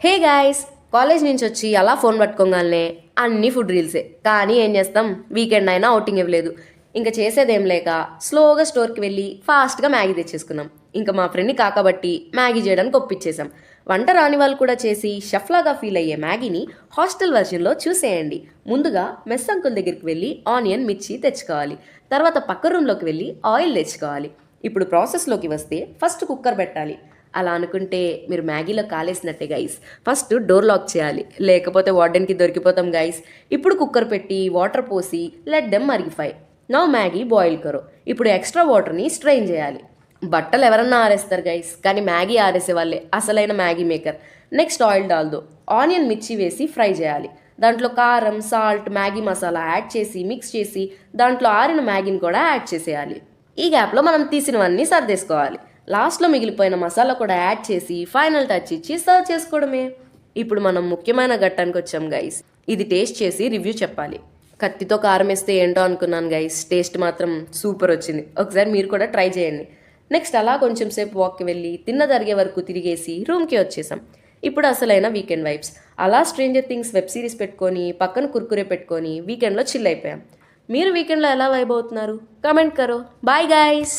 Hey guys, college నుంచి వచ్చి అలా ఫోన్ పట్టుకోగానే అన్ని ఫుడ్ రీల్సే. కానీ ఏం చేస్తాం, వీకెండ్ అయినా అవుటింగ్ ఇవ్వలేదు. ఇంకా చేసేదేం లేక స్లోగా స్టోర్కి వెళ్ళి ఫాస్ట్గా మ్యాగీ తెచ్చేసుకున్నాం. ఇంకా మా ఫ్రెండ్ని కాకబట్టి మ్యాగీ చేయడానికి ఒప్పించేసాం. వంట రాని వాళ్ళు కూడా చేసి షెఫ్లాగా ఫీల్ అయ్యే మ్యాగీని హాస్టల్ వర్షన్లో చూసేయండి. ముందుగా మెస్ అంకుల్ దగ్గరికి వెళ్ళి ఆనియన్, మిర్చి తెచ్చుకోవాలి. తర్వాత పక్క రూమ్లోకి వెళ్ళి ఆయిల్ తెచ్చుకోవాలి. ఇప్పుడు ప్రాసెస్లోకి వస్తే ఫస్ట్ కుక్కర్ పెట్టాలి. అలా అనుకుంటే మీరు మ్యాగీలో కాలేసినట్టే గైస్. ఫస్ట్ డోర్ లాక్ చేయాలి, లేకపోతే వార్డెన్కి దొరికిపోతాం గైస్. ఇప్పుడు కుక్కర్ పెట్టి వాటర్ పోసి లెట్ దెమ్ మరిగిఫై. నౌ మ్యాగీ బాయిల్ కరో. ఇప్పుడు ఎక్స్ట్రా వాటర్ని స్ట్రెయిన్ చేయాలి. బట్టలు ఎవరన్నా ఆరేస్తారు గైస్, కానీ మ్యాగీ ఆరేసే వాళ్ళే అసలైన Maggi maker. Next oil Dalda. Onion, మిర్చి వేసి ఫ్రై చేయాలి. దాంట్లో కారం, సాల్ట్, మ్యాగీ మసాలా యాడ్ చేసి మిక్స్ చేసి దాంట్లో ఆరిన మ్యాగీని కూడా యాడ్ చేసేయాలి. ఈ గ్యాప్లో మనం తీసినవన్నీ సర్దేసుకోవాలి. లాస్ట్లో మిగిలిపోయిన మసాలా కూడా యాడ్ చేసి ఫైనల్ టచ్ ఇచ్చి సర్వ్ చేసుకోవడమే. ఇప్పుడు మనం ముఖ్యమైన ఘట్టానికి వచ్చాం గైస్. ఇది టేస్ట్ చేసి రివ్యూ చెప్పాలి. కత్తితో కారం వేస్తే ఏంటో అనుకున్నాను గైస్, టేస్ట్ మాత్రం సూపర్ వచ్చింది. ఒకసారి మీరు కూడా ట్రై చేయండి. నెక్స్ట్ అలా కొంచెం సేపు వాక్కి వెళ్ళి తిన్న జరిగే వరకు తిరిగేసి రూమ్కి వచ్చేసాం. ఇప్పుడు అసలైన వీకెండ్ వైబ్స్. అలా స్ట్రేంజర్ థింగ్స్ వెబ్ సిరీస్ పెట్టుకొని పక్కన కుర్కురే పెట్టుకొని వీకెండ్లో చిల్ అయిపోయాం. మీరు వీకెండ్లో ఎలా వైబ్ అవుతున్నారు? కమెంట్ కరో. Bye guys.